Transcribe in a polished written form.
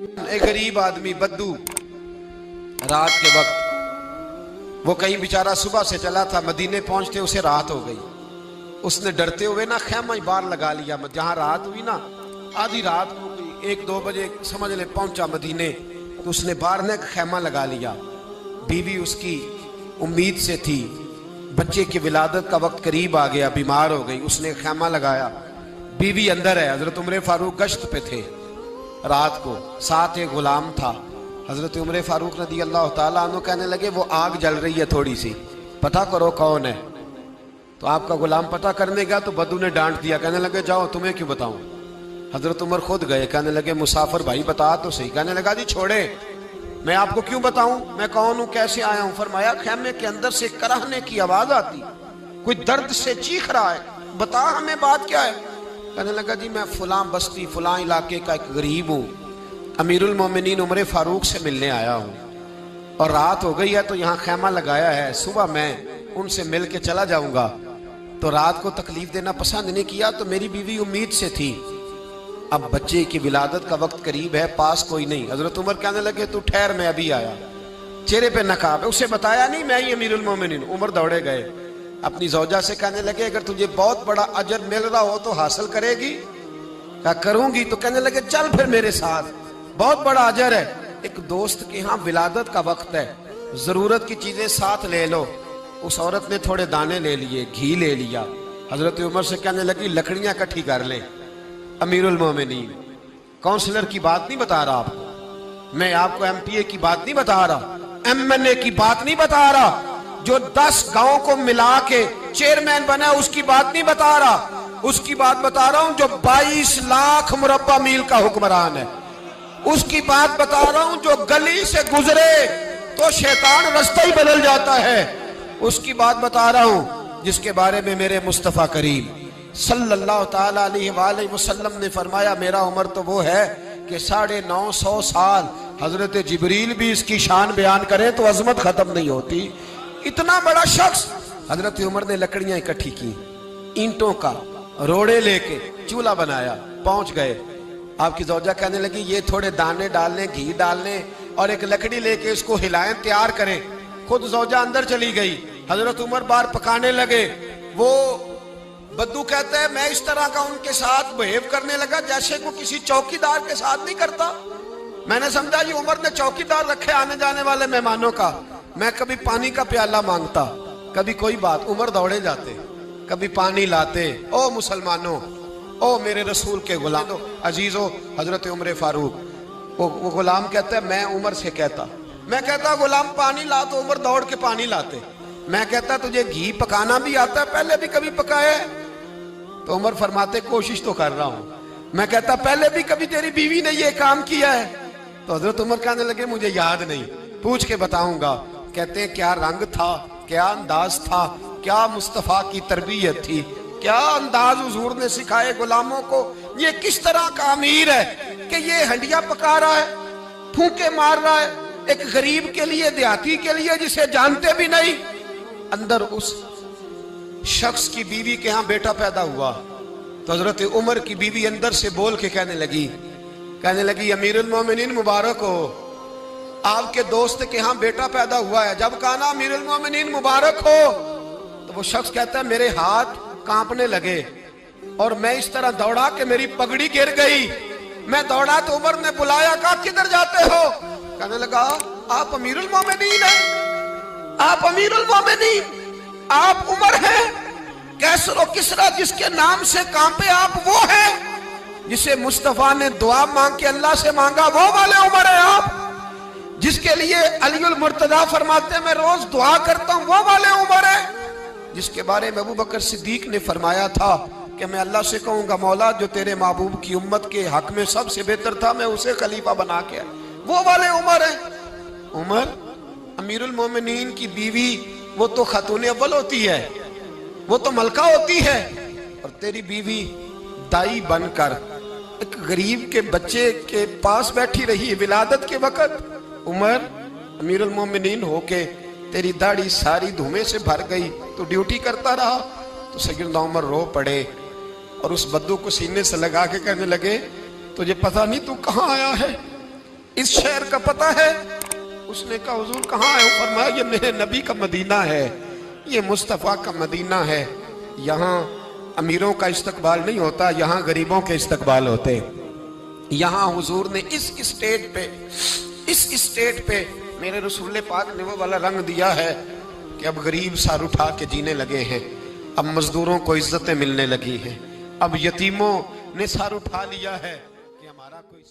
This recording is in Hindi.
एक गरीब आदमी बद्दू रात के वक्त वो कहीं बेचारा सुबह से चला था, मदीने पहुंचते उसे रात हो गई। उसने डरते हुए ना खैमा बाहर लगा लिया। जहां रात हुई ना, आधी रात हो गई, 1-2 बजे समझ ले पहुंचा मदीने, तो उसने बाहर ने खैमा लगा लिया। बीवी उसकी उम्मीद से थी, बच्चे की विलादत का वक्त करीब आ गया, बीमार हो गई, उसने खैमा लगाया। बीवी अंदर है, हजरत उमर फारूक गश्त पे थे रात को, साथ एक गुलाम था। हजरत उमर फारूक रज़ी अल्लाह ताला अन्हु कहने लगे वो आग जल रही है थोड़ी सी, पता करो कौन है। तो आपका गुलाम पता करने गया तो बद्दू ने डांट दिया, कहने लगे जाओ, तुम्हें क्यों बताऊं। हजरत उमर खुद गए, कहने लगे मुसाफिर भाई बता तो सही। कहने लगा जी छोड़े, मैं आपको क्यों बताऊं, मैं कौन हूं, कैसे आया हूं। फरमाया खैमे के अंदर से कराहने की आवाज आती, कोई दर्द से चीख रहा है, बता हमें बात क्या है। कहने लगा जी मैं फलां बस्ती फलां इलाके का एक गरीब हूँ, अमीरुल मोमिनीन उमर फारूक से मिलने आया हूँ और रात हो गई है तो यहाँ खैमा लगाया है, सुबह मैं उनसे मिल के चला जाऊंगा। तो रात को तकलीफ देना पसंद नहीं किया, तो मेरी बीवी उम्मीद से थी, अब बच्चे की विलादत का वक्त करीब है, पास कोई नहीं। हजरत उमर कहने लगे तू ठहर, मैं अभी आया। चेहरे पे नकाब है, उसे बताया नहीं मैं ही अमीरुल मोमिनीन। उमर दौड़े गए, अपनी जौजा से कहने लगे अगर तुझे बहुत बड़ा अजर मिल रहा हो तो हासिल करेगी। क्या करूंगी। तो कहने लगे चल फिर मेरे साथ, बहुत बड़ा अजर है। एक दोस्त के यहाँ विलादत का वक्त है, जरूरत की चीजें साथ ले लो। उस औरत ने थोड़े दाने ले लिए, घी ले लिया। हजरत उमर से कहने लगी लकड़ियां इकट्ठी कर ले। अमीरुल मोमिनीन, काउंसलर की बात नहीं बता रहा आपको, मैं आपको MPA की बात नहीं बता रहा, MNA की बात नहीं बता रहा, जो 10 गांव को मिला के चेयरमैन बना उसकी बात नहीं बता रहा, उसकी बात बता रहा हूं जो 22 लाख मुरब्बा मील का हुक्मरान है। उसकी बात बता रहा हूं जो गली से गुजरे तो शैतान रास्ता ही बदल जाता है। उसकी बात बता रहा हूं जिसके बारे में मेरे मुस्तफा करीम सल्लल्लाहु ताला अलैहि वसल्लम ने फरमाया मेरा उम्र तो वो है कि 950 साल हजरत जिब्रील भी इसकी शान बयान करे तो अजमत खत्म नहीं होती। इतना बड़ा शख्स। हजरत उमर ने लकड़ियां इकट्ठी की, ईंटों का रोड़े लेके चूल्हा बनाया, पहुंच गए। आपकी जौजा कहने लगी ये थोड़े दाने डालने, घी डालने और एक लकड़ी लेके इसको हिलाएं, तैयार करें। खुद जौजा अंदर चली गई, हजरत उमर बाहर पकाने लगे। वो बद्दू कहता है मैं इस तरह का उनके साथ बिहेव करने लगा जैसे को किसी चौकीदार के साथ नहीं करता। मैंने समझा ये उमर ने चौकीदार रखे आने जाने वाले मेहमानों का। मैं कभी पानी का प्याला मांगता, कभी कोई बात, उमर दौड़े जाते, कभी पानी लाते। ओ मुसलमानों, ओ मेरे रसूल के गुलाम अजीजो, हजरत उमर फारूक। वो गुलाम कहता है मैं उमर से कहता, मैं कहता गुलाम पानी ला, तो उमर दौड़ के पानी लाते। मैं कहता तुझे घी पकाना भी आता है, पहले भी कभी पकाया है? तो उमर फरमाते कोशिश तो कर रहा हूं। मैं कहता पहले भी कभी तेरी बीवी ने ये काम किया है? तो हजरत उमर कहने लगे मुझे याद नहीं, पूछ के बताऊंगा। कहते हैं क्या रंग था, क्या अंदाज था, क्या मुस्तफा की तरबियत थी, क्या अंदाज हुजूर ने सिखाए गुलामों को। ये किस तरह का अमीर है कि ये हंडिया पका रहा है, फूंके मार रहा है एक गरीब के लिए, देहाती के लिए जिसे जानते भी नहीं। अंदर उस शख्स की बीवी के यहाँ बेटा पैदा हुआ तो हजरत उमर की बीवी अंदर से बोल के कहने लगी अमीरुल मोमिनीन मुबारक हो, आपके दोस्त के यहाँ बेटा पैदा हुआ है। जब कहा ना अमीरुल मोमिनीन मुबारक हो, तो वो शख्स कहता है मेरे हाथ कांपने लगे और मैं इस तरह दौड़ा कि मेरी पगड़ी गिर गई। मैं दौड़ा तो उमर ने बुलाया, कहा किधर जाते हो? कहने लगा आप अमीरुल मोमिनीन हैं, आप अमीरुल मोमिनीन, आप उमर हैं। कैसरो किसरा जिसके नाम से कांपे आप वो हैं, जिसे मुस्तफा ने दुआ मांग के अल्लाह से मांगा वो वाले उमर है आप, जिसके लिए अलीउल मुर्तजा फरमाते मैं रोज दुआ करता हूं वो वाले उमर है, जिसके बारे में अबू बकर सिद्दीक ने फरमाया था कि मैं अल्लाह से कहूंगा मौला जो तेरे महबूब की उम्मत के हक में सबसे बेहतर था मैं उसे खलीफा बना के, वो वाले उमर है। उमर अमीरुल मोमिनीन की बीवी वो तो खातून अव्वल होती है, वो तो मलका होती है, और तेरी बीवी दाई बनकर एक गरीब के बच्चे के पास बैठी रही विलादत के वक्त। उमर अमीरुल मोमिनीन होके तेरी दाढ़ी सारी धुएं से भर गई, तो ड्यूटी करता रहा। तो सैयदना उमर रो पड़े और उस बद्दू को सीने से लगा के कहने लगे तुझे पता नहीं तू कहाँ आया है, इस शहर का पता है? उसने कहा हुजूर कहाँ है? फरमाया ये मेरे नबी का मदीना है, ये मुस्तफ़ा का मदीना है। यहाँ अमीरों का इस्तकबाल नहीं होता, यहाँ गरीबों के इस्तकबाल होते। यहाँ हुजूर ने इस स्टेट पे मेरे रसूल पाक ने वो वाला रंग दिया है कि अब गरीब सर उठा के जीने लगे हैं, अब मजदूरों को इज्जतें मिलने लगी हैं, अब यतीमों ने सर उठा लिया है कि हमारा कोई